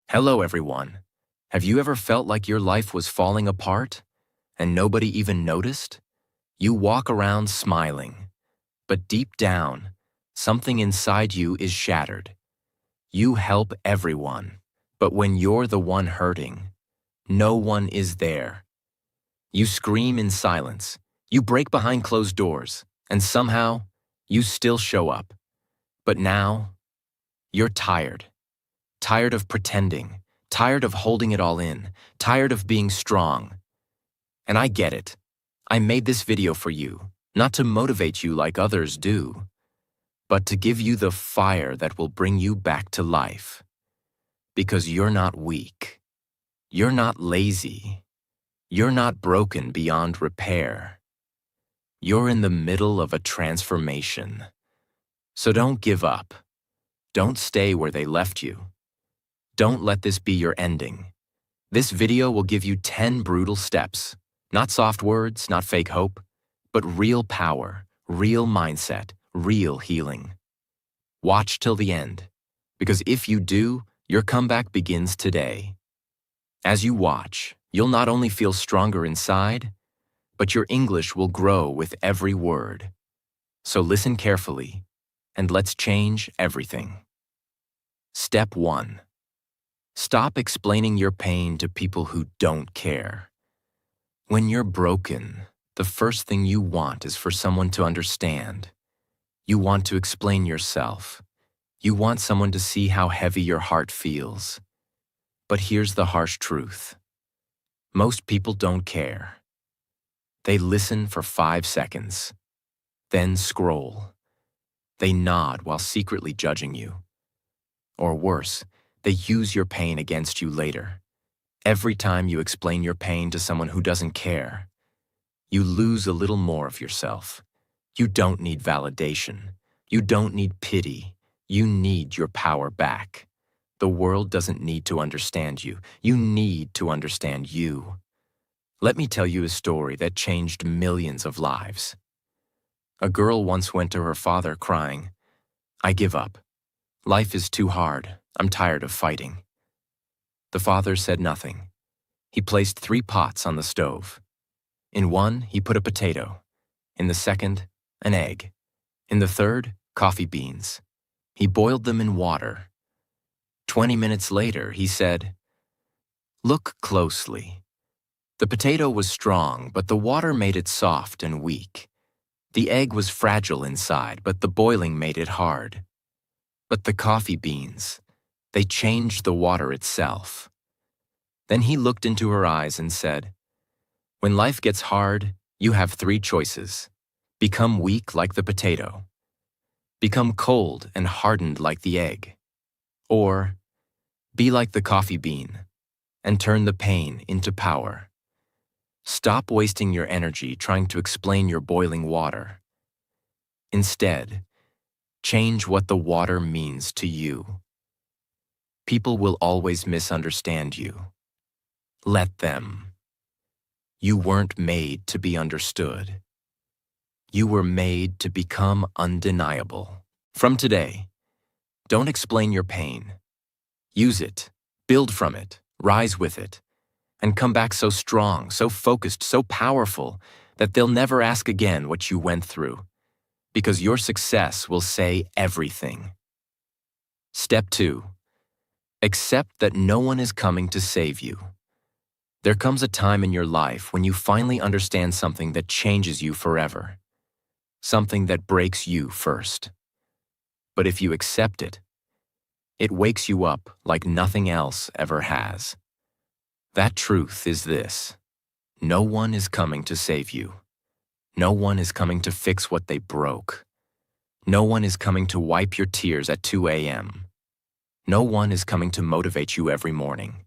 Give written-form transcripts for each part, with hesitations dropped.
Hello, everyone. Have you ever felt like your life was falling apart and nobody even noticed? You walk around smiling, but deep down, something inside you is shattered. You help everyone, but when you're the one hurting, no one is there. You scream in silence, you break behind closed doors, and somehow, you still show up. But now, you're tired. Tired of pretending, tired of holding it all in, tired of being strong. And I get it. I made this video for you, not to motivate you like others do, but to give you the fire that will bring you back to life. Because you're not weak. You're not lazy. You're not broken beyond repair. You're in the middle of a transformation. So don't give up. Don't stay where they left you. Don't let this be your ending. This video will give you 10 brutal steps. Not soft words, not fake hope, but real power, real mindset, real healing. Watch till the end, because if you do, your comeback begins today. As you watch, you'll not only feel stronger inside, but your English will grow with every word. So listen carefully, and let's change everything. Step 1. Stop explaining your pain to people who don't care. When you're broken, the first thing you want is for someone to understand. You want to explain yourself. You want someone to see how heavy your heart feels. But here's the harsh truth. Most people don't care. They listen for 5 seconds, then scroll. They nod while secretly judging you. Or worse, they use your pain against you later. Every time you explain your pain to someone who doesn't care, you lose a little more of yourself. You don't need validation. You don't need pity. You need your power back. The world doesn't need to understand you. You need to understand you. Let me tell you a story that changed millions of lives. A girl once went to her father crying, "I give up. Life is too hard. I'm tired of fighting." The father said nothing. He placed 3 pots on the stove. In one, he put a potato. In the second, an egg. In the third, coffee beans. He boiled them in water. 20 minutes later, he said, "Look closely." The potato was strong, but the water made it soft and weak. The egg was fragile inside, but the boiling made it hard. But the coffee beans, they changed the water itself. Then he looked into her eyes and said, "When life gets hard, you have 3 choices. Become weak like the potato. Become cold and hardened like the egg. Or be like the coffee bean and turn the pain into power. Stop wasting your energy trying to explain your boiling water. Instead, change what the water means to you." People will always misunderstand you. Let them. You weren't made to be understood. You were made to become undeniable. From today, don't explain your pain. Use it, build from it, rise with it, and come back so strong, so focused, so powerful that they'll never ask again what you went through, because your success will say everything. Step 2. Accept that no one is coming to save you. There comes a time in your life when you finally understand something that changes you forever. Something that breaks you first. But if you accept it, it wakes you up like nothing else ever has. That truth is this: no one is coming to save you. No one is coming to fix what they broke. No one is coming to wipe your tears at 2 a.m. No one is coming to motivate you every morning.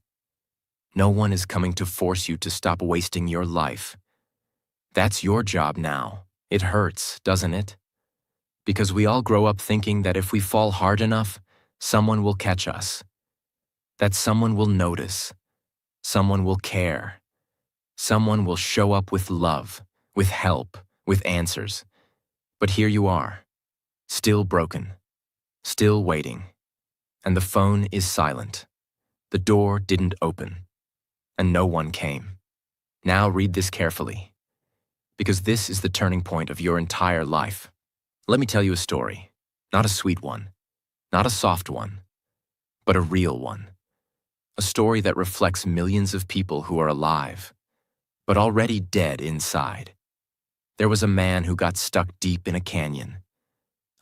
No one is coming to force you to stop wasting your life. That's your job now. It hurts, doesn't it? Because we all grow up thinking that if we fall hard enough, someone will catch us. That someone will notice. Someone will care. Someone will show up with love, with help, with answers. But here you are, still broken, still waiting, and the phone is silent. The door didn't open, and no one came. Now read this carefully, because this is the turning point of your entire life. Let me tell you a story, not a sweet one, not a soft one, but a real one. A story that reflects millions of people who are alive, but already dead inside. There was a man who got stuck deep in a canyon,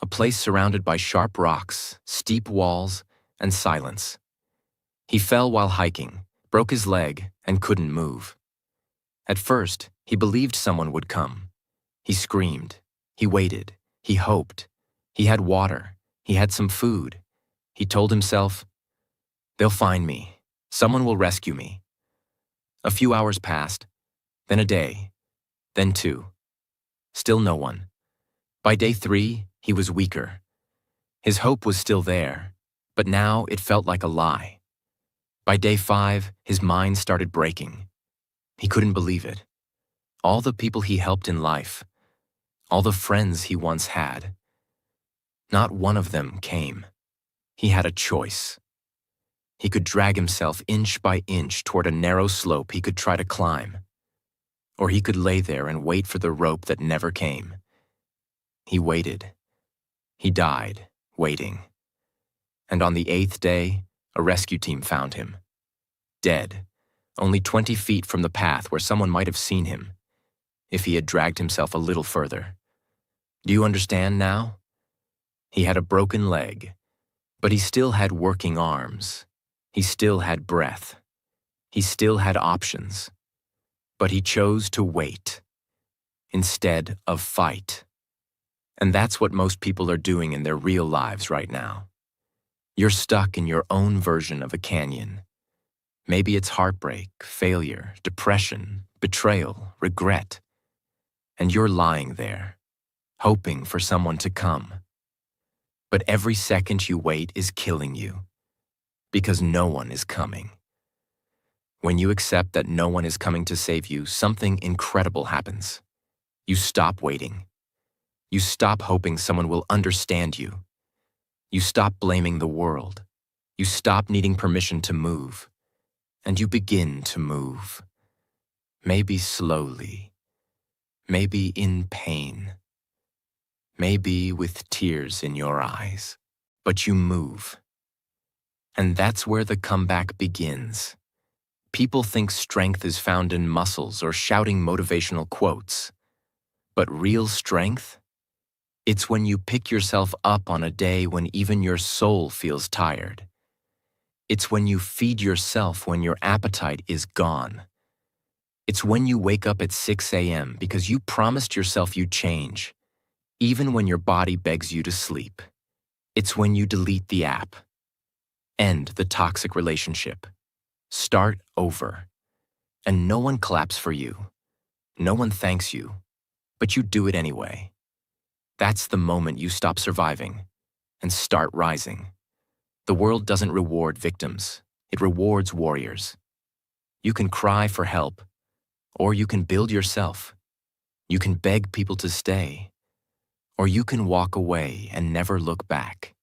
a place surrounded by sharp rocks, steep walls, and silence. He fell while hiking, broke his leg, and couldn't move. At first, he believed someone would come. He screamed, he waited, he hoped. He had water, he had some food. He told himself, "They'll find me. Someone will rescue me." A few hours passed, then a day, then two. Still no one. By day 3, he was weaker. His hope was still there, but now it felt like a lie. By day 5, his mind started breaking. He couldn't believe it. All the people he helped in life, all the friends he once had, not one of them came. He had a choice. He could drag himself inch by inch toward a narrow slope he could try to climb, or he could lay there and wait for the rope that never came. He waited. He died, waiting. And on the 8th day, a rescue team found him. Dead, only 20 feet from the path where someone might have seen him, if he had dragged himself a little further. Do you understand now? He had a broken leg, but he still had working arms. He still had breath. He still had options. But he chose to wait instead of fight. And that's what most people are doing in their real lives right now. You're stuck in your own version of a canyon. Maybe it's heartbreak, failure, depression, betrayal, regret. And you're lying there, hoping for someone to come. But every second you wait is killing you, because no one is coming. When you accept that no one is coming to save you, something incredible happens. You stop waiting. You stop hoping someone will understand you. You stop blaming the world. You stop needing permission to move. And you begin to move. Maybe slowly. Maybe in pain. Maybe with tears in your eyes. But you move. And that's where the comeback begins. People think strength is found in muscles or shouting motivational quotes. But real strength? It's when you pick yourself up on a day when even your soul feels tired. It's when you feed yourself when your appetite is gone. It's when you wake up at 6 a.m. because you promised yourself you'd change, even when your body begs you to sleep. It's when you delete the app, end the toxic relationship, start over, and no one claps for you. No one thanks you, but you do it anyway. That's the moment you stop surviving and start rising. The world doesn't reward victims. It rewards warriors. You can cry for help, or you can build yourself. You can beg people to stay, or you can walk away and never look back.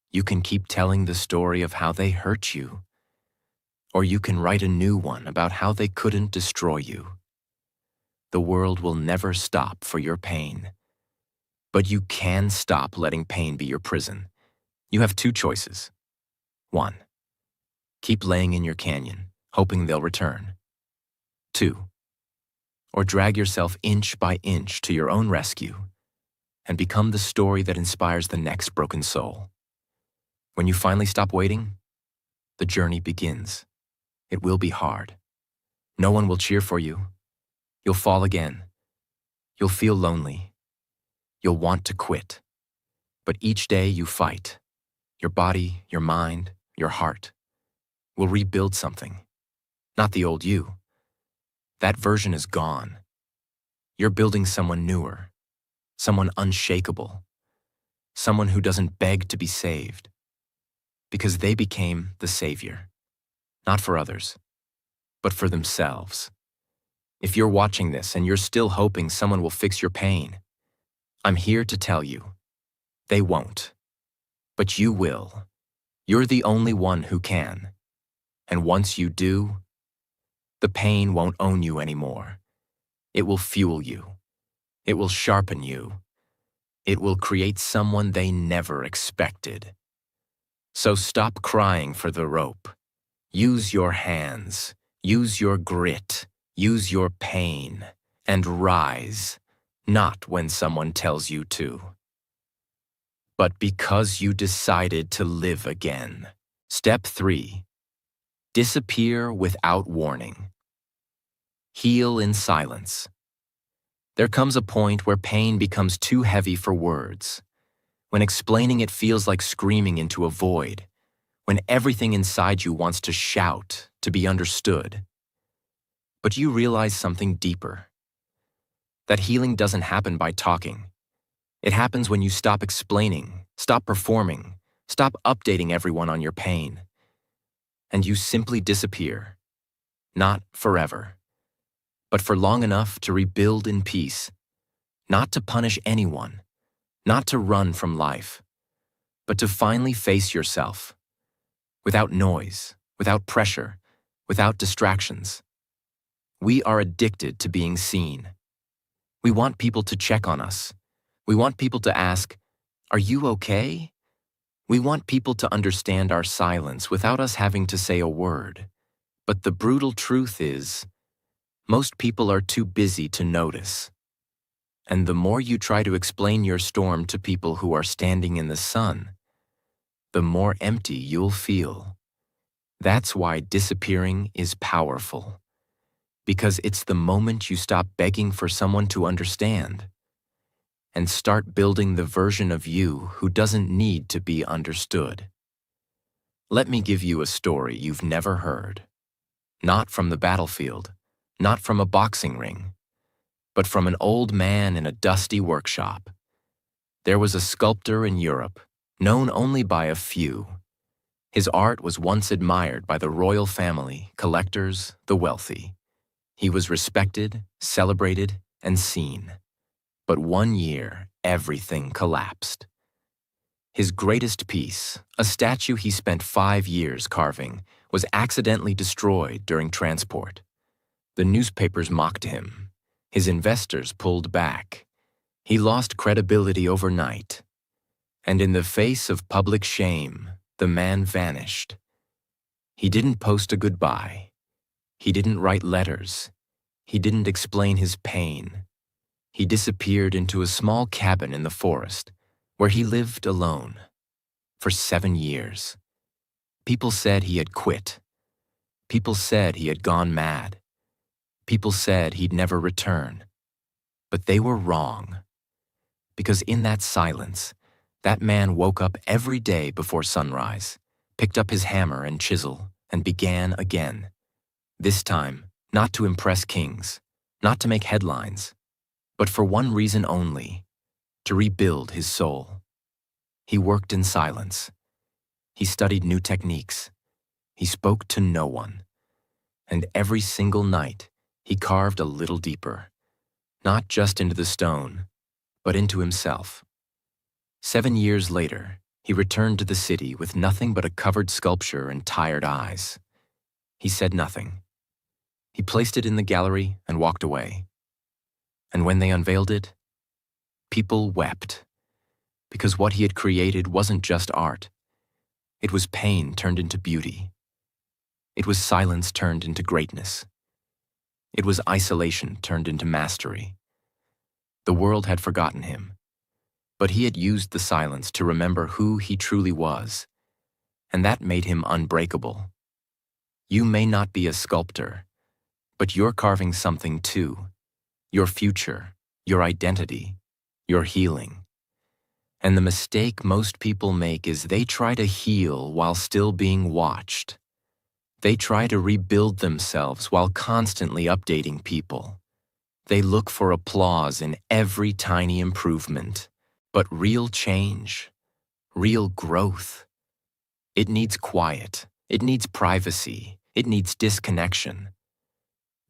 You can keep telling the story of how they hurt you, or you can write a new one about how they couldn't destroy you. The world will never stop for your pain. But you can stop letting pain be your prison. You have 2 choices. 1. Keep laying in your canyon, hoping they'll return. 2. Or drag yourself inch by inch to your own rescue and become the story that inspires the next broken soul. When you finally stop waiting, the journey begins. It will be hard. No one will cheer for you. You'll fall again. You'll feel lonely. You'll want to quit. But each day you fight. Your body, your mind, your heart will rebuild something. Not the old you. That version is gone. You're building someone newer, someone unshakable, someone who doesn't beg to be saved. Because they became the savior. Not for others, but for themselves. If you're watching this and you're still hoping someone will fix your pain, I'm here to tell you, they won't. But you will. You're the only one who can. And once you do, the pain won't own you anymore. It will fuel you. It will sharpen you. It will create someone they never expected. So stop crying for the rope. Use your hands. Use your grit. Use your pain. And rise, not when someone tells you to, but because you decided to live again. Step 3. Disappear without warning. Heal in silence. There comes a point where pain becomes too heavy for words, when explaining it feels like screaming into a void, when everything inside you wants to shout to be understood. But you realize something deeper. That healing doesn't happen by talking. It happens when you stop explaining, stop performing, stop updating everyone on your pain. And you simply disappear. Not forever, but for long enough to rebuild in peace. Not to punish anyone, not to run from life, but to finally face yourself. Without noise, without pressure, without distractions. We are addicted to being seen. We want people to check on us. We want people to ask, "Are you okay?" We want people to understand our silence without us having to say a word. But the brutal truth is, most people are too busy to notice. And the more you try to explain your storm to people who are standing in the sun, the more empty you'll feel. That's why disappearing is powerful. Because it's the moment you stop begging for someone to understand and start building the version of you who doesn't need to be understood. Let me give you a story you've never heard. Not from the battlefield, not from a boxing ring, but from an old man in a dusty workshop. There was a sculptor in Europe, known only by a few. His art was once admired by the royal family, collectors, the wealthy. He was respected, celebrated, and seen. But one year, everything collapsed. His greatest piece, a statue he spent 5 years carving, was accidentally destroyed during transport. The newspapers mocked him. His investors pulled back. He lost credibility overnight. And in the face of public shame, the man vanished. He didn't post a goodbye. He didn't write letters. He didn't explain his pain. He disappeared into a small cabin in the forest, where he lived alone for 7 years. People said he had quit. People said he had gone mad. People said he'd never return. But they were wrong. Because in that silence, that man woke up every day before sunrise, picked up his hammer and chisel, and began again. This time, not to impress kings, not to make headlines, but for one reason only, to rebuild his soul. He worked in silence. He studied new techniques. He spoke to no one. And every single night, he carved a little deeper, not just into the stone, but into himself. 7 years later, he returned to the city with nothing but a covered sculpture and tired eyes. He said nothing. He placed it in the gallery and walked away. And when they unveiled it, people wept, because what he had created wasn't just art. It was pain turned into beauty. It was silence turned into greatness. It was isolation turned into mastery. The world had forgotten him, but he had used the silence to remember who he truly was, and that made him unbreakable. You may not be a sculptor, but you're carving something too. Your future, your identity, your healing. And the mistake most people make is they try to heal while still being watched. They try to rebuild themselves while constantly updating people. They look for applause in every tiny improvement. But real change, real growth, it needs quiet, it needs privacy, it needs disconnection.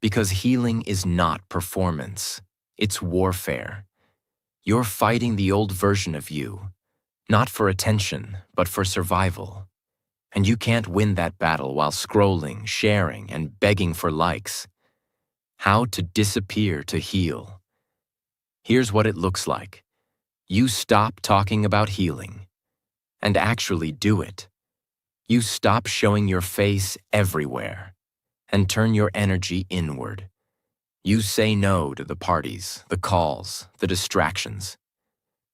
Because healing is not performance, it's warfare. You're fighting the old version of you, not for attention, but for survival. And you can't win that battle while scrolling, sharing, and begging for likes. How to disappear to heal. Here's what it looks like. You stop talking about healing and actually do it. You stop showing your face everywhere and turn your energy inward. You say no to the parties, the calls, the distractions,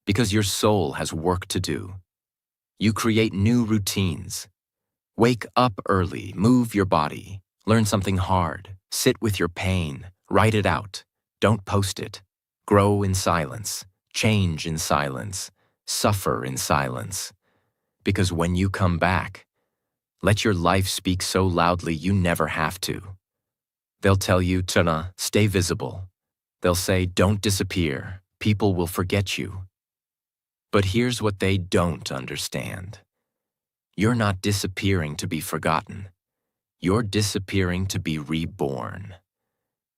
because your soul has work to do. You create new routines. Wake up early, move your body, learn something hard, sit with your pain, write it out, don't post it. Grow in silence, change in silence, suffer in silence. Because when you come back, let your life speak so loudly you never have to. They'll tell you, Tana, stay visible. They'll say, don't disappear, people will forget you. But here's what they don't understand. You're not disappearing to be forgotten. You're disappearing to be reborn.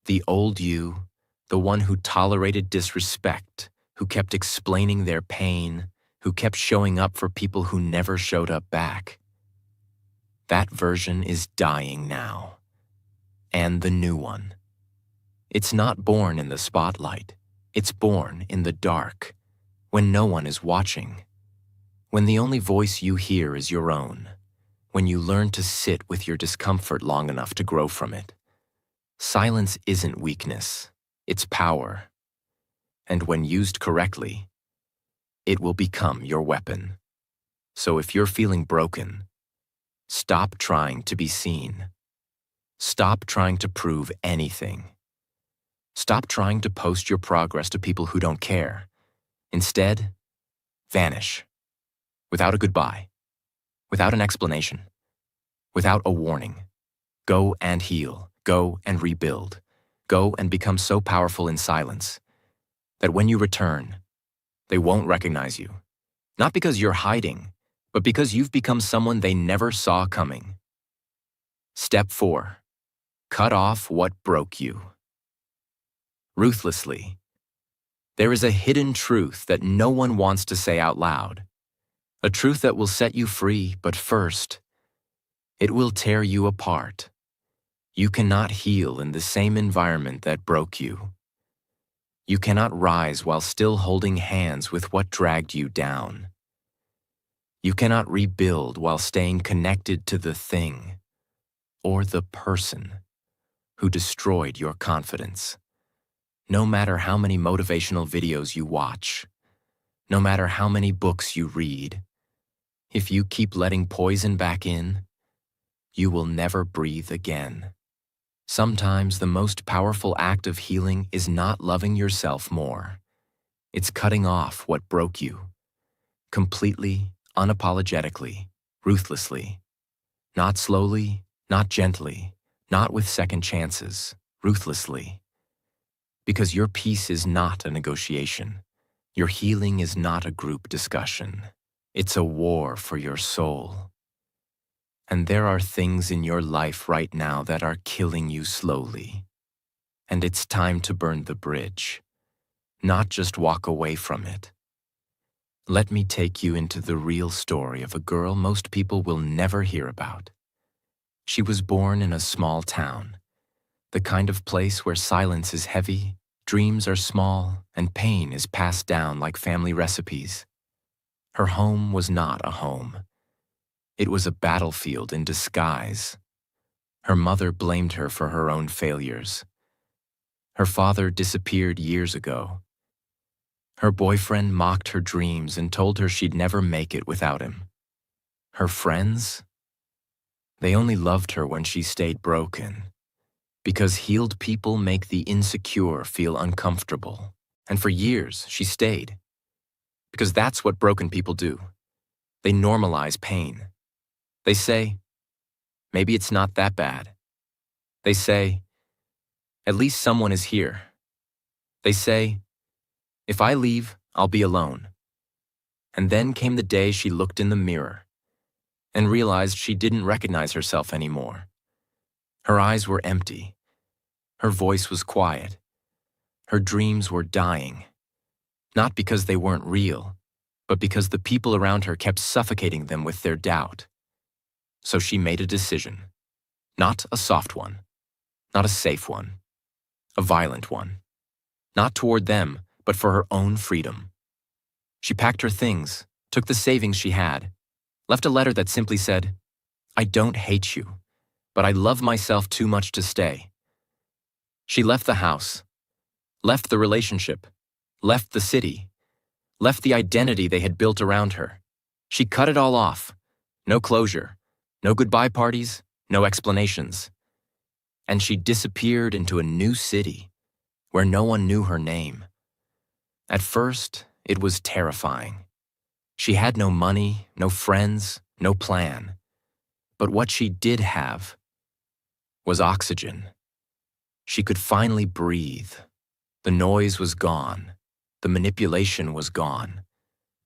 The old you, the one who tolerated disrespect, who kept explaining their pain, who kept showing up for people who never showed up back. That version is dying now. And the new one. It's not born in the spotlight. It's born in the dark, when no one is watching. When the only voice you hear is your own. When you learn to sit with your discomfort long enough to grow from it. Silence isn't weakness, it's power. And when used correctly, it will become your weapon. So if you're feeling broken, stop trying to be seen. Stop trying to prove anything. Stop trying to post your progress to people who don't care. Instead, vanish. Without a goodbye. Without an explanation. Without a warning. Go and heal. Go and rebuild. Go and become so powerful in silence that when you return, they won't recognize you. Not because you're hiding, but because you've become someone they never saw coming. Step 4. Cut off what broke you. Ruthlessly. There is a hidden truth that no one wants to say out loud. A truth that will set you free, but first, it will tear you apart. You cannot heal in the same environment that broke you. You cannot rise while still holding hands with what dragged you down. You cannot rebuild while staying connected to the thing or the person who destroyed your confidence. No matter how many motivational videos you watch, no matter how many books you read, if you keep letting poison back in, you will never breathe again. Sometimes the most powerful act of healing is not loving yourself more. It's cutting off what broke you. Completely, unapologetically, ruthlessly. Not slowly, not gently, not with second chances, ruthlessly. Because your peace is not a negotiation. Your healing is not a group discussion. It's a war for your soul. And there are things in your life right now that are killing you slowly. And it's time to burn the bridge, not just walk away from it. Let me take you into the real story of a girl most people will never hear about. She was born in a small town, the kind of place where silence is heavy, dreams are small, and pain is passed down like family recipes. Her home was not a home. It was a battlefield in disguise. Her mother blamed her for her own failures. Her father disappeared years ago. Her boyfriend mocked her dreams and told her she'd never make it without him. Her friends? They only loved her when she stayed broken. Because healed people make the insecure feel uncomfortable. And for years, she stayed. Because that's what broken people do. They normalize pain. They say, maybe it's not that bad. They say, at least someone is here. They say, if I leave, I'll be alone. And then came the day she looked in the mirror and realized she didn't recognize herself anymore. Her eyes were empty. Her voice was quiet. Her dreams were dying. Not because they weren't real, but because the people around her kept suffocating them with their doubt. So she made a decision. Not a soft one, not a safe one, a violent one. Not toward them, but for her own freedom. She packed her things, took the savings she had, left a letter that simply said, "I don't hate you, but I love myself too much to stay." She left the house, left the relationship, left the city, left the identity they had built around her. She cut it all off. No closure, no goodbye parties, no explanations. And she disappeared into a new city where no one knew her name. At first, it was terrifying. She had no money, no friends, no plan. But what she did have was oxygen. She could finally breathe. The noise was gone. The manipulation was gone.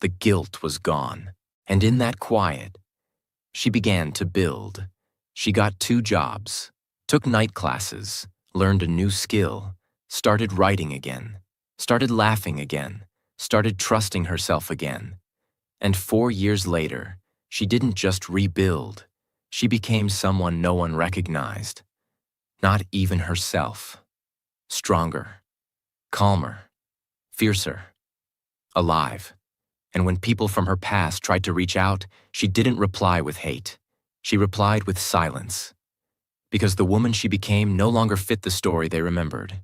The guilt was gone. And in that quiet, she began to build. She got 2 jobs, took night classes, learned a new skill, started writing again, started laughing again, started trusting herself again. And 4 years later, she didn't just rebuild. She became someone no one recognized. Not even herself. Stronger, calmer, fiercer, alive. And when people from her past tried to reach out, she didn't reply with hate. She replied with silence. Because the woman she became no longer fit the story they remembered.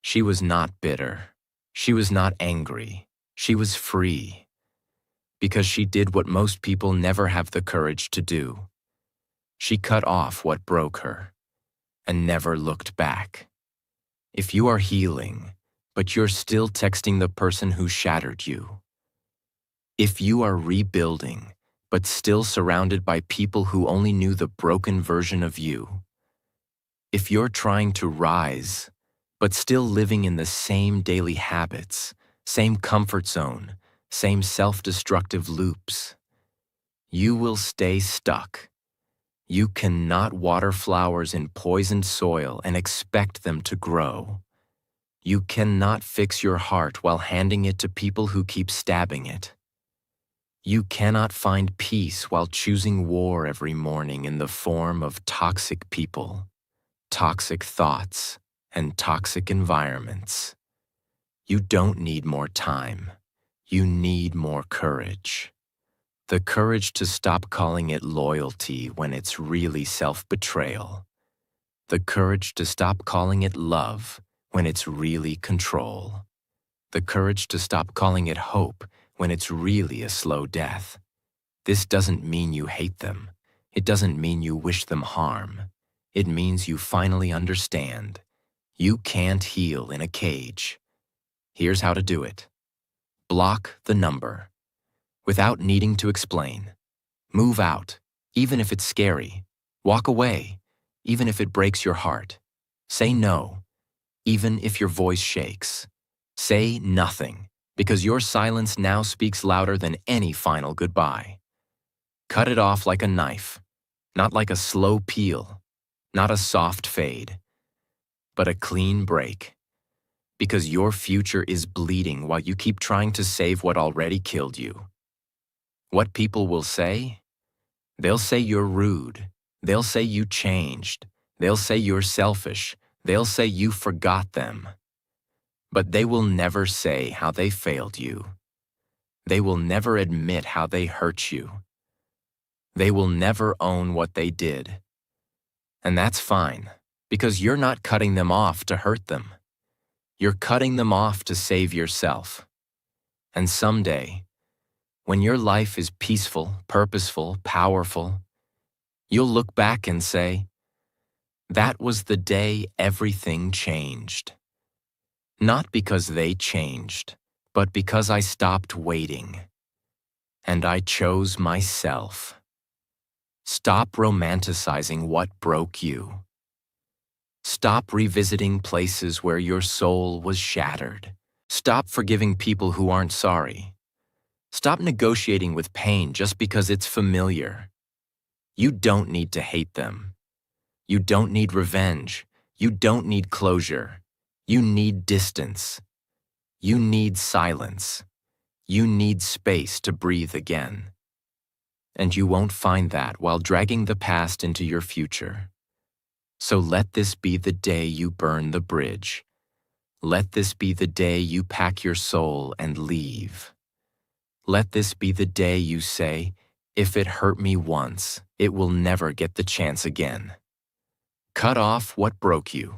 She was not bitter. She was not angry. She was free. Because she did what most people never have the courage to do. She cut off what broke her and never looked back. If you are healing, but you're still texting the person who shattered you. If you are rebuilding, but still surrounded by people who only knew the broken version of you. If you're trying to rise, but still living in the same daily habits, same comfort zone, same self-destructive loops, you will stay stuck. You cannot water flowers in poisoned soil and expect them to grow. You cannot fix your heart while handing it to people who keep stabbing it. You cannot find peace while choosing war every morning in the form of toxic people, toxic thoughts, and toxic environments. You don't need more time. You need more courage. The courage to stop calling it loyalty when it's really self-betrayal. The courage to stop calling it love when it's really control. The courage to stop calling it hope when it's really a slow death. This doesn't mean you hate them. It doesn't mean you wish them harm. It means you finally understand. You can't heal in a cage. Here's how to do it. Block the number. Without needing to explain. Move out, even if it's scary. Walk away, even if it breaks your heart. Say no, even if your voice shakes. Say nothing, because your silence now speaks louder than any final goodbye. Cut it off like a knife, not like a slow peel, not a soft fade, but a clean break. Because your future is bleeding while you keep trying to save what already killed you. What people will say? They'll say you're rude. They'll say you changed. They'll say you're selfish. They'll say you forgot them. But they will never say how they failed you. They will never admit how they hurt you. They will never own what they did. And that's fine, because you're not cutting them off to hurt them. You're cutting them off to save yourself. And someday, when your life is peaceful, purposeful, powerful, you'll look back and say, that was the day everything changed. Not because they changed, but because I stopped waiting. And I chose myself. Stop romanticizing what broke you. Stop revisiting places where your soul was shattered. Stop forgiving people who aren't sorry. Stop negotiating with pain just because it's familiar. You don't need to hate them. You don't need revenge. You don't need closure. You need distance. You need silence. You need space to breathe again. and you won't find that while dragging the past into your future. So let this be the day you burn the bridge. Let this be the day you pack your soul and leave. Let this be the day you say, if it hurt me once, it will never get the chance again. Cut off what broke you,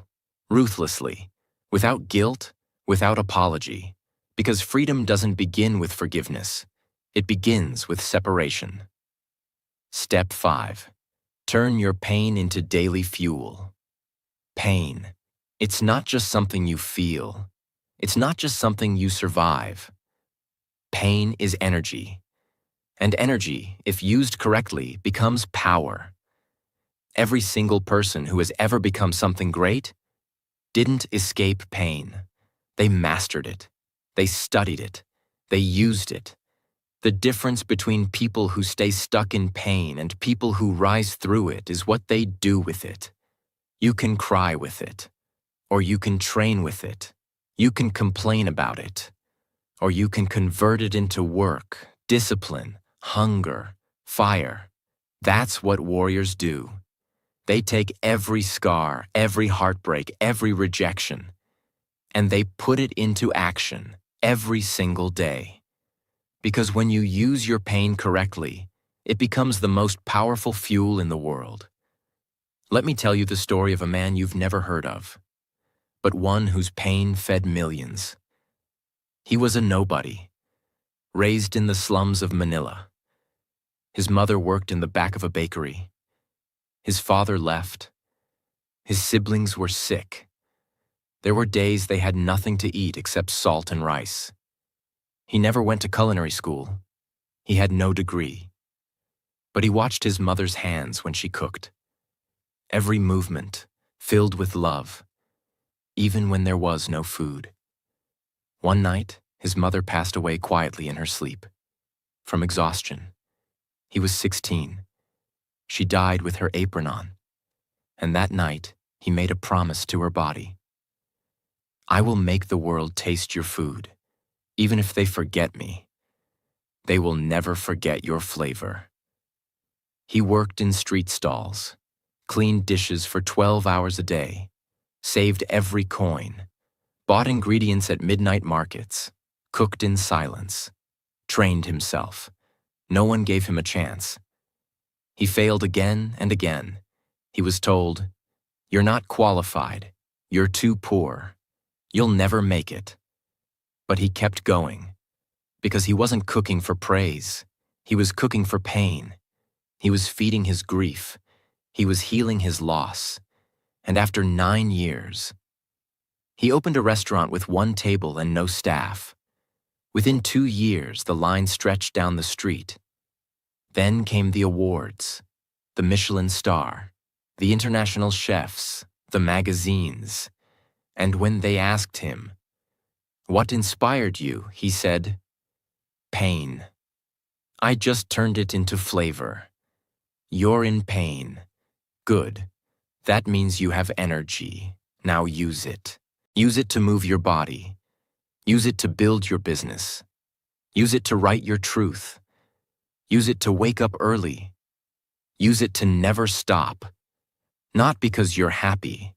ruthlessly, without guilt, without apology, because freedom doesn't begin with forgiveness. It begins with separation. Step 5. Turn your pain into daily fuel. Pain. It's not just something you feel. It's not just something you survive. Pain is energy. And energy, if used correctly, becomes power. Every single person who has ever become something great didn't escape pain. They mastered it. They studied it. They used it. The difference between people who stay stuck in pain and people who rise through it is what they do with it. You can cry with it, or you can train with it. You can complain about it, or you can convert it into work, discipline, hunger, fire. That's what warriors do. They take every scar, every heartbreak, every rejection, and they put it into action every single day. Because when you use your pain correctly, it becomes the most powerful fuel in the world. Let me tell you the story of a man you've never heard of, but one whose pain fed millions. He was a nobody, raised in the slums of Manila. His mother worked in the back of a bakery. His father left. His siblings were sick. There were days they had nothing to eat except salt and rice. He never went to culinary school. He had no degree. But he watched his mother's hands when she cooked. Every movement filled with love, even when there was no food. One night, his mother passed away quietly in her sleep, from exhaustion. He was 16. She died with her apron on. And that night, he made a promise to her body. I will make the world taste your food. Even if they forget me, they will never forget your flavor. He worked in street stalls, cleaned dishes for 12 hours a day, saved every coin, bought ingredients at midnight markets, cooked in silence, trained himself. No one gave him a chance. He failed again and again. He was told, "You're not qualified. You're too poor. You'll never make it." But he kept going, because he wasn't cooking for praise. He was cooking for pain. He was feeding his grief. He was healing his loss. And after 9 years, he opened a restaurant with 1 table and no staff. Within 2 years, the line stretched down the street. Then came the awards, the Michelin star, the international chefs, the magazines. And when they asked him, "What inspired you?" he said, "Pain. I just turned it into flavor. You're in pain. Good. That means you have energy. Now use it. Use it to move your body. Use it to build your business. Use it to write your truth. Use it to wake up early. Use it to never stop. Not because you're happy,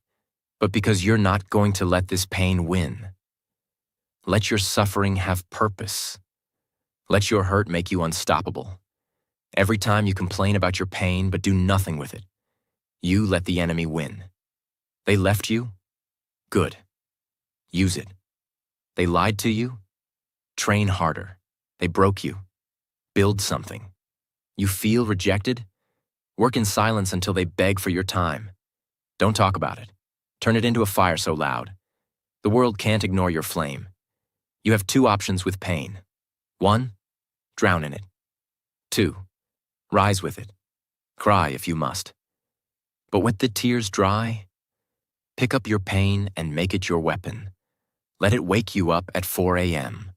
but because you're not going to let this pain win. Let your suffering have purpose. Let your hurt make you unstoppable. Every time you complain about your pain but do nothing with it, you let the enemy win. They left you? Good. Use it. They lied to you? Train harder. They broke you. Build something. You feel rejected? Work in silence until they beg for your time. Don't talk about it. Turn it into a fire so loud. The world can't ignore your flame. You have 2 options with pain. 1, drown in it. 2, rise with it. Cry if you must. But when the tears dry, pick up your pain and make it your weapon. Let it wake you up at 4 a.m.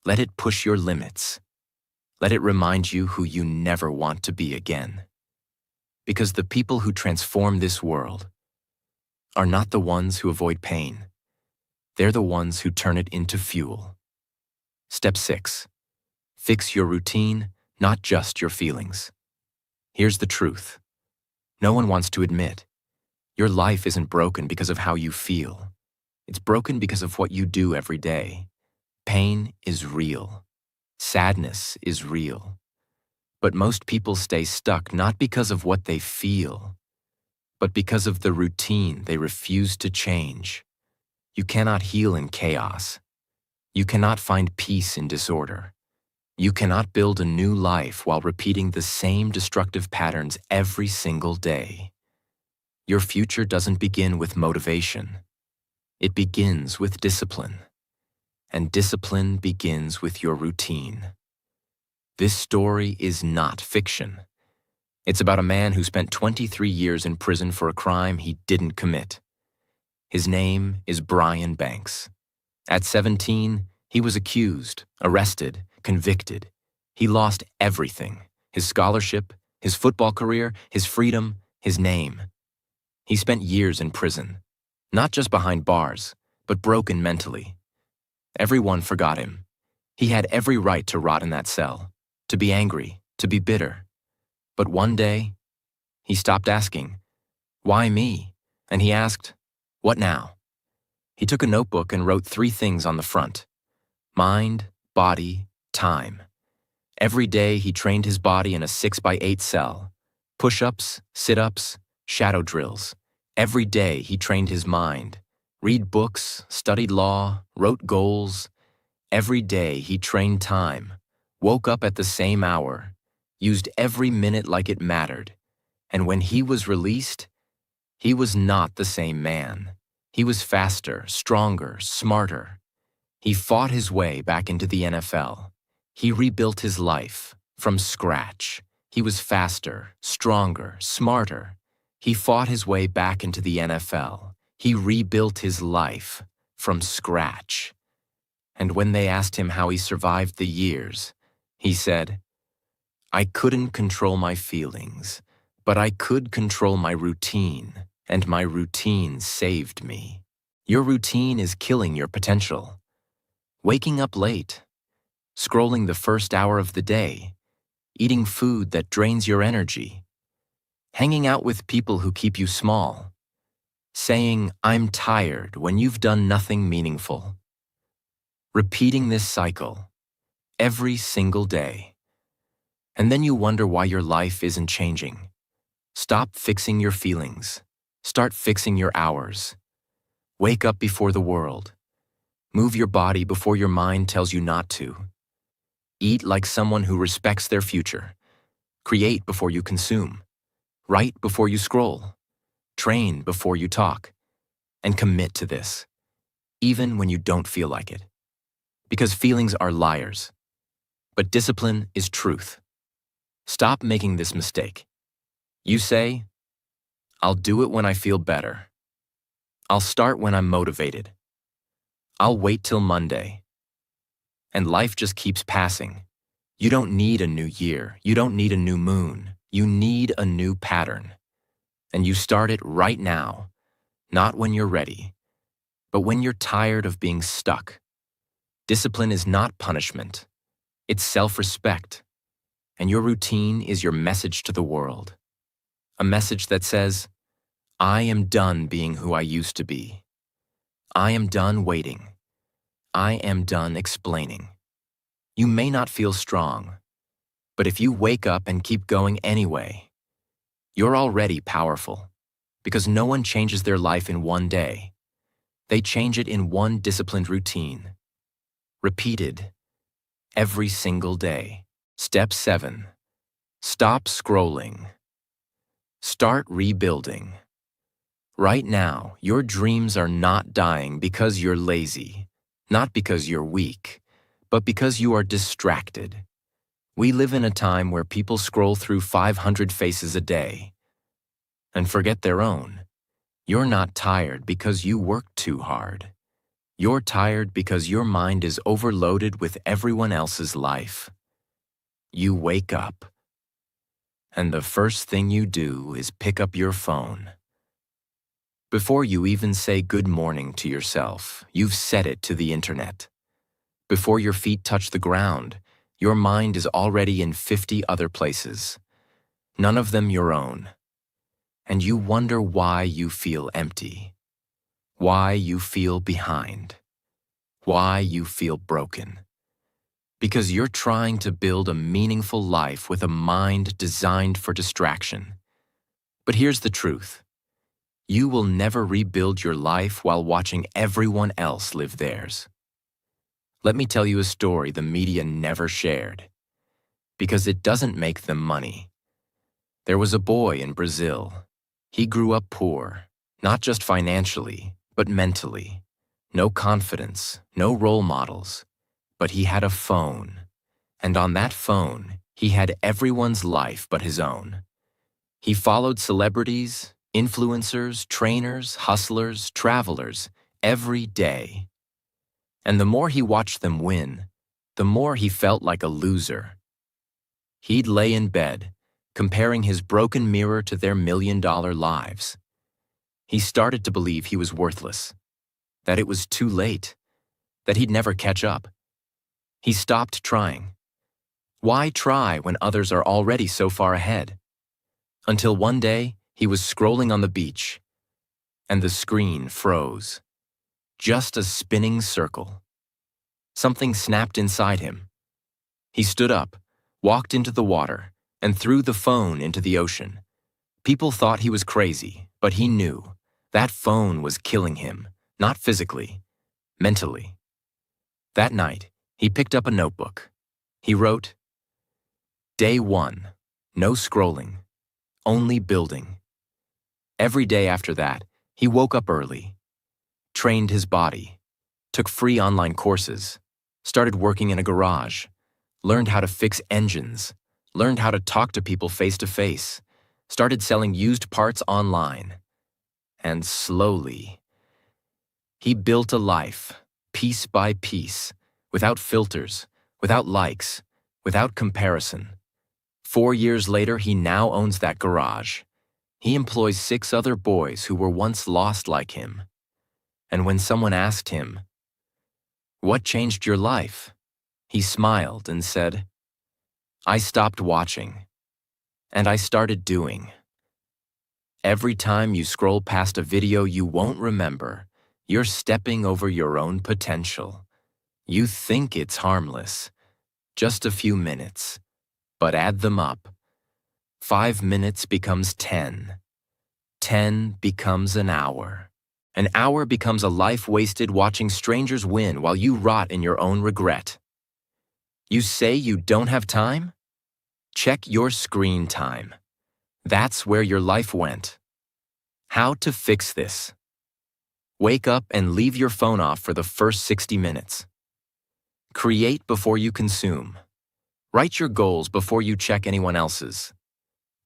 Let it push your limits. Let it remind you who you never want to be again. Because the people who transform this world are not the ones who avoid pain. They're the ones who turn it into fuel. Step 6. Fix your routine, not just your feelings. Here's the truth. No one wants to admit. Your life isn't broken because of how you feel. It's broken because of what you do every day. Pain is real. Sadness is real. But most people stay stuck not because of what they feel, but because of the routine they refuse to change. You cannot heal in chaos. You cannot find peace in disorder. You cannot build a new life while repeating the same destructive patterns every single day. Your future doesn't begin with motivation. It begins with discipline. And discipline begins with your routine. This story is not fiction. It's about a man who spent 23 years in prison for a crime he didn't commit. His name is Brian Banks. At 17, he was accused, arrested, convicted. He lost everything: his scholarship, his football career, his freedom, his name. He spent years in prison, not just behind bars, but broken mentally. Everyone forgot him. He had every right to rot in that cell, to be angry, to be bitter. But one day, he stopped asking, "Why me?" And he asked, "What now?" He took a notebook and wrote 3 things on the front: mind, body, time. Every day he trained his body in a 6x8 cell. Push-ups, sit-ups, shadow drills. Every day he trained his mind. Read books, studied law, wrote goals. Every day he trained time, woke up at the same hour, used every minute like it mattered. And when he was released, he was not the same man. He was faster, stronger, smarter. He fought his way back into the NFL. He rebuilt his life from scratch. He was faster, stronger, smarter. He fought his way back into the NFL. He rebuilt his life from scratch. And when they asked him how he survived the years, he said, "I couldn't control my feelings, but I could control my routine, and my routine saved me." Your routine is killing your potential. Waking up late, scrolling the first hour of the day, eating food that drains your energy, hanging out with people who keep you small, saying, "I'm tired" when you've done nothing meaningful. Repeating this cycle every single day. And then you wonder why your life isn't changing. Stop fixing your feelings. Start fixing your hours. Wake up before the world. Move your body before your mind tells you not to. Eat like someone who respects their future. Create before you consume. Write before you scroll. Train before you talk. And commit to this, even when you don't feel like it. Because feelings are liars. But discipline is truth. Stop making this mistake. You say, "I'll do it when I feel better. I'll start when I'm motivated. I'll wait till Monday." And life just keeps passing. You don't need a new year. You don't need a new moon. You need a new pattern. And you start it right now, not when you're ready, but when you're tired of being stuck. Discipline is not punishment. It's self-respect. And your routine is your message to the world. A message that says, "I am done being who I used to be. I am done waiting. I am done explaining." You may not feel strong, but if you wake up and keep going anyway, you're already powerful, because no one changes their life in one day. They change it in one disciplined routine, repeated every single day. Step 7. Stop scrolling. Start rebuilding. Right now, your dreams are not dying because you're lazy, not because you're weak, but because you are distracted. We live in a time where people scroll through 500 faces a day and forget their own. You're not tired because you worked too hard. You're tired because your mind is overloaded with everyone else's life. You wake up, and the first thing you do is pick up your phone. Before you even say good morning to yourself, you've set it to the internet. Before your feet touch the ground, your mind is already in 50 other places, none of them your own. And you wonder why you feel empty, why you feel behind, why you feel broken. Because you're trying to build a meaningful life with a mind designed for distraction. But here's the truth. You will never rebuild your life while watching everyone else live theirs. Let me tell you a story the media never shared, because it doesn't make them money. There was a boy in Brazil. He grew up poor, not just financially, but mentally. No confidence, no role models, but he had a phone. And on that phone, he had everyone's life but his own. He followed celebrities, influencers, trainers, hustlers, travelers every day. And the more he watched them win, the more he felt like a loser. He'd lay in bed, comparing his broken mirror to their million-dollar lives. He started to believe he was worthless, that it was too late, that he'd never catch up. He stopped trying. Why try when others are already so far ahead? Until one day, he was scrolling on the beach, and the screen froze. Just a spinning circle. Something snapped inside him. He stood up, walked into the water, and threw the phone into the ocean. People thought he was crazy, but he knew that phone was killing him, not physically, mentally. That night, he picked up a notebook. He wrote, Day 1, no scrolling, only building. Every day after that, he woke up early, trained his body, took free online courses, started working in a garage, learned how to fix engines, learned how to talk to people face to face, started selling used parts online. And slowly, he built a life, piece by piece, without filters, without likes, without comparison. 4 years later, he now owns that garage. He employs 6 other boys who were once lost like him. And when someone asked him, "What changed your life?" he smiled and said, "I stopped watching, and I started doing." Every time you scroll past a video you won't remember, you're stepping over your own potential. You think it's harmless, just a few minutes, but add them up. 5 minutes becomes 10. 10 becomes an hour. An hour becomes a life wasted watching strangers win while you rot in your own regret. You say you don't have time? Check your screen time. That's where your life went. How to fix this? Wake up and leave your phone off for the first 60 minutes. Create before you consume. Write your goals before you check anyone else's.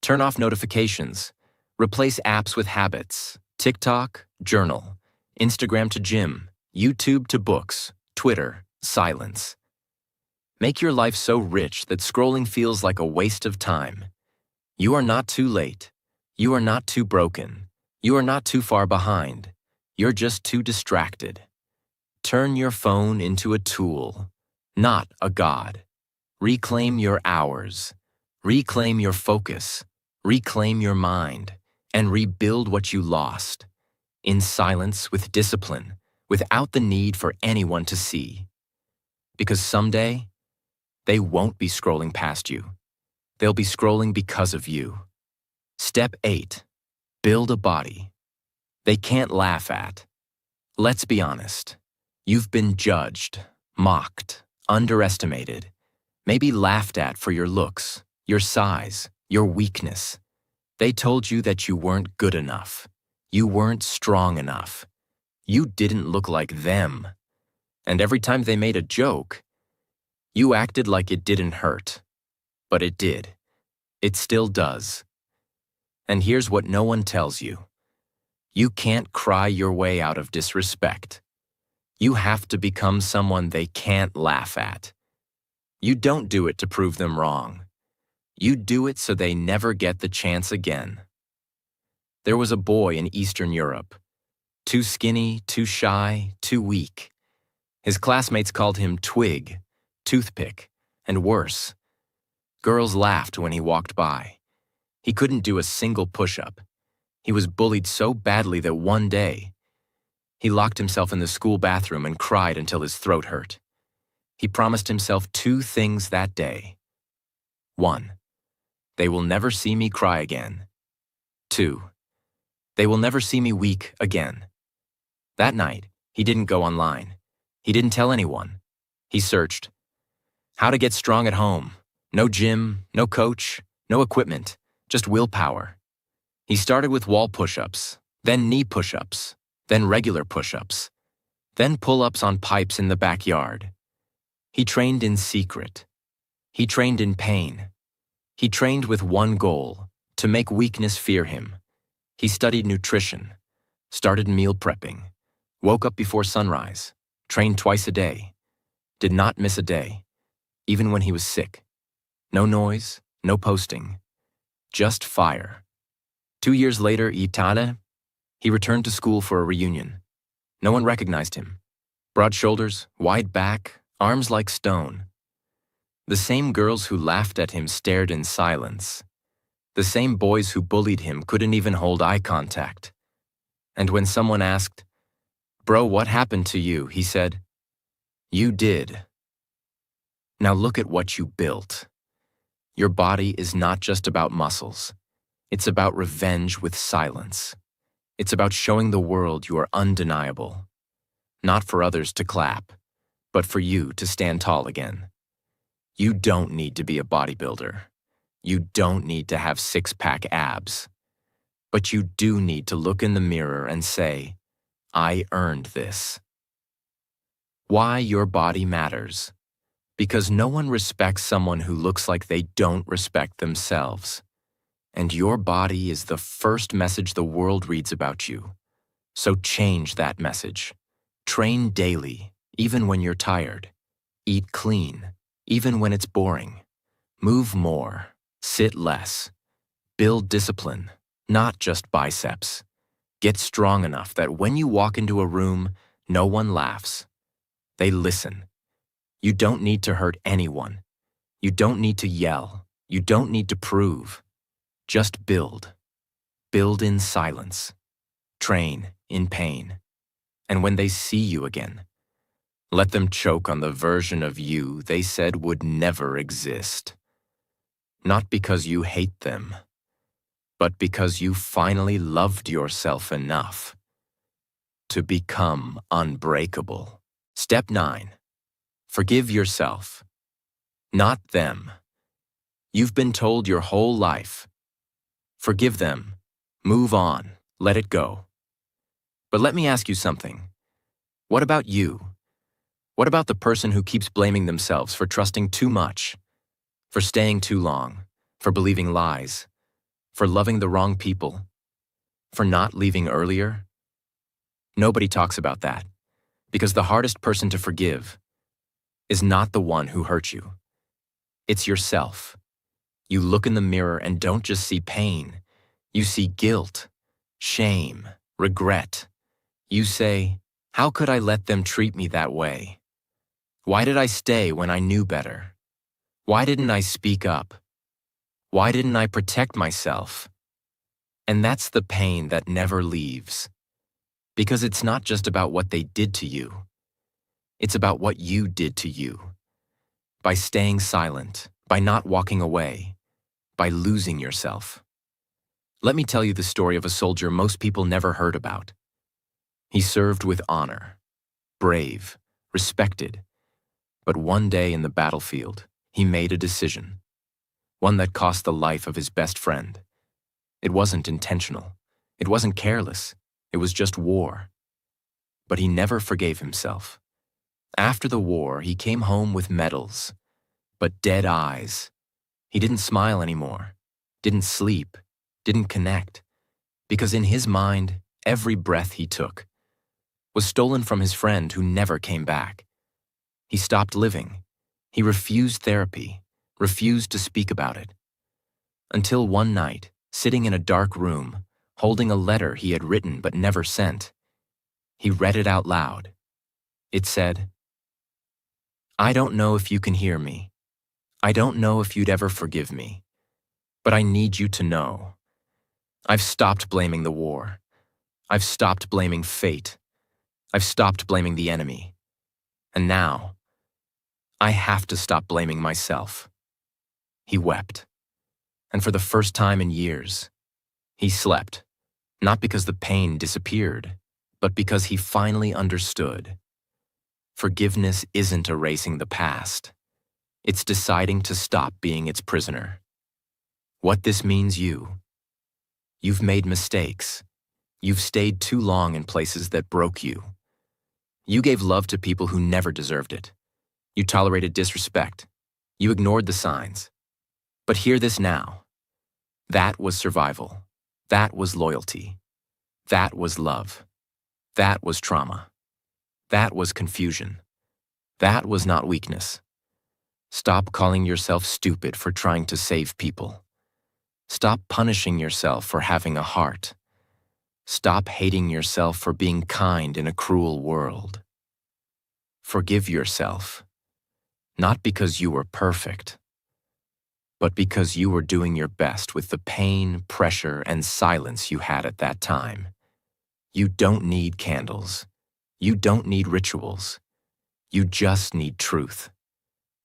Turn off notifications. Replace apps with habits. TikTok, journal. Instagram to gym. YouTube to books. Twitter, silence. Make your life so rich that scrolling feels like a waste of time. You are not too late. You are not too broken. You are not too far behind. You're just too distracted. Turn your phone into a tool, not a god. Reclaim your hours. Reclaim your focus. Reclaim your mind. And rebuild what you lost. In silence, with discipline, without the need for anyone to see. Because someday, they won't be scrolling past you. They'll be scrolling because of you. Step 8. Build a body they can't laugh at. Let's be honest. You've been judged, mocked, underestimated, maybe laughed at for your looks, your size, your weakness. They told you that you weren't good enough. You weren't strong enough. You didn't look like them. And every time they made a joke, you acted like it didn't hurt. But it did. It still does. And here's what no one tells you. You can't cry your way out of disrespect. You have to become someone they can't laugh at. You don't do it to prove them wrong. You do it so they never get the chance again. There was a boy in Eastern Europe. Too skinny, too shy, too weak. His classmates called him Twig, Toothpick, And worse, girls laughed when he walked by. He couldn't do a single push-up. He was bullied so badly that one day, he locked himself in the school bathroom and cried until his throat hurt. He promised himself 2 things that day. 1. They will never see me cry again. 2. They will never see me weak again. That night, he didn't go online. He didn't tell anyone. He searched. How to get strong at home. No gym, no coach, no equipment, just willpower. He started with wall push-ups, then knee push-ups, then regular push-ups, then pull-ups on pipes in the backyard. He trained in secret. He trained in pain. He trained with one goal, to make weakness fear him. He studied nutrition, started meal prepping, woke up before sunrise, trained twice a day, did not miss a day, even when he was sick. No noise, no posting, just fire. 2 years later, he returned to school for a reunion. No one recognized him. Broad shoulders, wide back, arms like stone. The same girls who laughed at him stared in silence. The same boys who bullied him couldn't even hold eye contact. And when someone asked, "Bro, what happened to you?" he said, "You did." Now look at what you built. Your body is not just about muscles. It's about revenge with silence. It's about showing the world you are undeniable. Not for others to clap, but for you to stand tall again. You don't need to be a bodybuilder. You don't need to have 6-pack abs. But you do need to look in the mirror and say, "I earned this." Why your body matters. Because no one respects someone who looks like they don't respect themselves. And your body is the first message the world reads about you. So change that message. Train daily, even when you're tired. Eat clean, even when it's boring. Move more, sit less. Build discipline, not just biceps. Get strong enough that when you walk into a room, no one laughs. They listen. You don't need to hurt anyone. You don't need to yell. You don't need to prove. Just build. Build in silence. Train in pain. And when they see you again, let them choke on the version of you they said would never exist. Not because you hate them, but because you finally loved yourself enough to become unbreakable. Step 9. Forgive yourself, not them. You've been told your whole life. Forgive them. Move on. Let it go. But let me ask you something. What about you? What about the person who keeps blaming themselves for trusting too much, for staying too long, for believing lies, for loving the wrong people, for not leaving earlier? Nobody talks about that, because the hardest person to forgive is not the one who hurt you. It's yourself. You look in the mirror and don't just see pain. You see guilt, shame, regret. You say, "How could I let them treat me that way? Why did I stay when I knew better? Why didn't I speak up? Why didn't I protect myself?" And that's the pain that never leaves. Because it's not just about what they did to you. It's about what you did to you. By staying silent, by not walking away, by losing yourself. Let me tell you the story of a soldier most people never heard about. He served with honor, brave, respected. But one day in the battlefield, he made a decision. One that cost the life of his best friend. It wasn't intentional. It wasn't careless. It was just war. But he never forgave himself. After the war, he came home with medals, but dead eyes. He didn't smile anymore, didn't sleep, didn't connect, because in his mind, every breath he took was stolen from his friend who never came back. He stopped living. He refused therapy, refused to speak about it. Until one night, sitting in a dark room, holding a letter he had written but never sent, he read it out loud. It said, "I don't know if you can hear me, I don't know if you'd ever forgive me, but I need you to know. I've stopped blaming the war. I've stopped blaming fate. I've stopped blaming the enemy. And now, I have to stop blaming myself." He wept. And for the first time in years, he slept, not because the pain disappeared, but because he finally understood. Forgiveness isn't erasing the past. It's deciding to stop being its prisoner. What this means you've made mistakes. You've stayed too long in places that broke you. You gave love to people who never deserved it. You tolerated disrespect. You ignored the signs. But hear this now. That was survival. That was loyalty. That was love. That was trauma. That was confusion. That was not weakness. Stop calling yourself stupid for trying to save people. Stop punishing yourself for having a heart. Stop hating yourself for being kind in a cruel world. Forgive yourself, not because you were perfect, but because you were doing your best with the pain, pressure, and silence you had at that time. You don't need candles. You don't need rituals. You just need truth.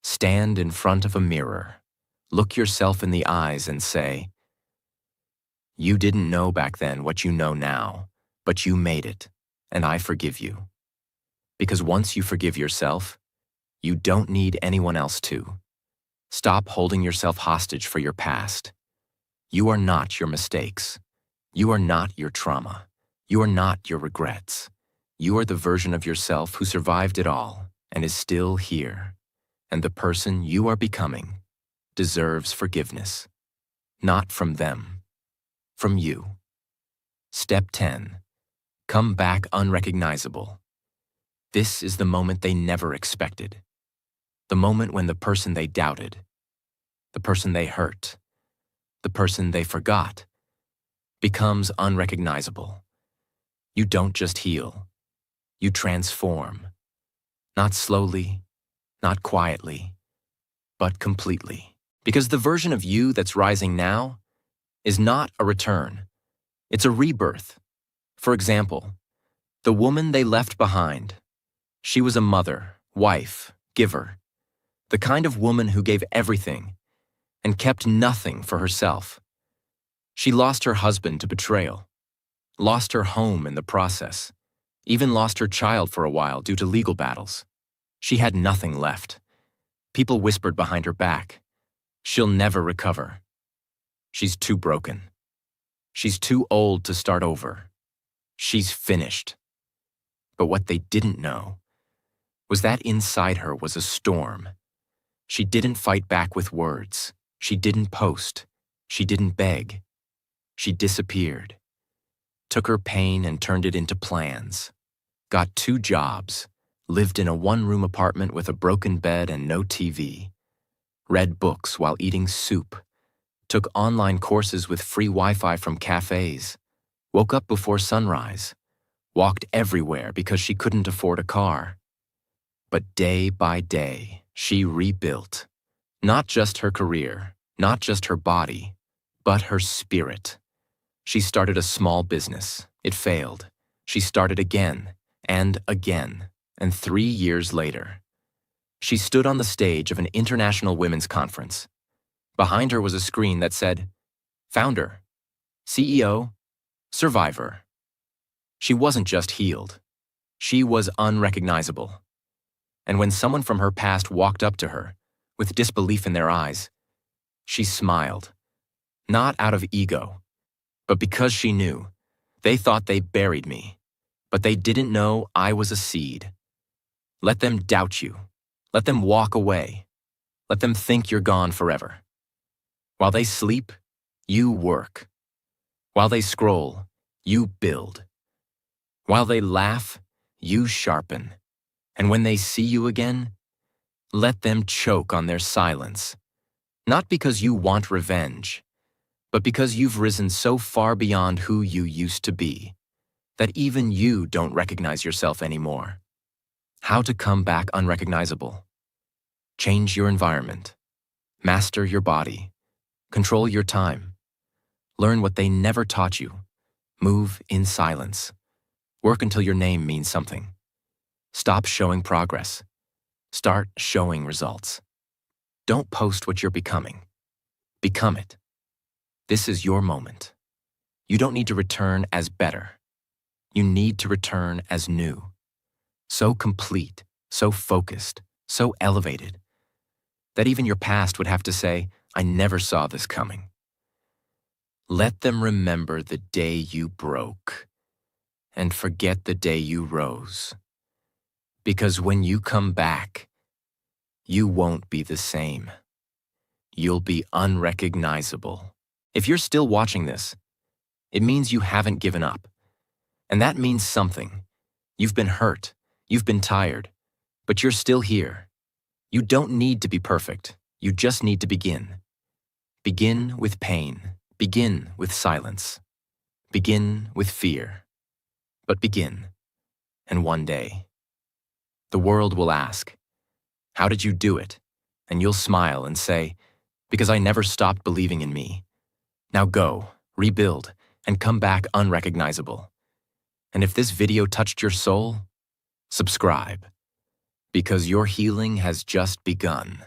Stand in front of a mirror, look yourself in the eyes and say, "You didn't know back then what you know now, but you made it, and I forgive you." Because once you forgive yourself, you don't need anyone else to. Stop holding yourself hostage for your past. You are not your mistakes. You are not your trauma. You are not your regrets. You are the version of yourself who survived it all and is still here. And the person you are becoming deserves forgiveness. Not from them, from you. Step 10. Come back unrecognizable. This is the moment they never expected. The moment when the person they doubted, the person they hurt, the person they forgot, becomes unrecognizable. You don't just heal, you transform. Not slowly, not quietly, but completely. Because the version of you that's rising now is not a return, it's a rebirth. For example, the woman they left behind. She was a mother, wife, giver, the kind of woman who gave everything and kept nothing for herself. She lost her husband to betrayal, lost her home in the process, even lost her child for a while due to legal battles. She had nothing left. People whispered behind her back, "She'll never recover. She's too broken. She's too old to start over. She's finished." But what they didn't know was that inside her was a storm. She didn't fight back with words. She didn't post. She didn't beg. She disappeared, took her pain and turned it into plans, got 2 jobs, lived in a 1-room apartment with a broken bed and no TV, read books while eating soup, took online courses with free Wi-Fi from cafes, woke up before sunrise, walked everywhere because she couldn't afford a car. But day by day, she rebuilt, not just her career, not just her body, but her spirit. She started a small business. It failed. She started again, and 3 years later, she stood on the stage of an international women's conference. Behind her was a screen that said, "Founder, CEO, Survivor." She wasn't just healed. She was unrecognizable. And when someone from her past walked up to her, with disbelief in their eyes, she smiled, not out of ego, but because she knew. They thought they buried me, but they didn't know I was a seed. Let them doubt you. Let them walk away. Let them think you're gone forever. While they sleep, you work. While they scroll, you build. While they laugh, you sharpen. And when they see you again, let them choke on their silence. Not because you want revenge, but because you've risen so far beyond who you used to be, that even you don't recognize yourself anymore. How to come back unrecognizable? Change your environment. Master your body. Control your time. Learn what they never taught you. Move in silence. Work until your name means something. Stop showing progress. Start showing results. Don't post what you're becoming. Become it. This is your moment. You don't need to return as better. You need to return as new. So complete, so focused, so elevated, that even your past would have to say, I never saw this coming. Let them remember the day you broke and forget the day you rose. Because when you come back, you won't be the same. You'll be unrecognizable. If you're still watching this, it means you haven't given up. And that means something. You've been hurt, you've been tired, but you're still here. You don't need to be perfect. You just need to begin. Begin with pain. Begin with silence. Begin with fear. But begin. And one day, the world will ask, how did you do it? And you'll smile and say, because I never stopped believing in me. Now go, rebuild, and come back unrecognizable. And if this video touched your soul, subscribe, because your healing has just begun.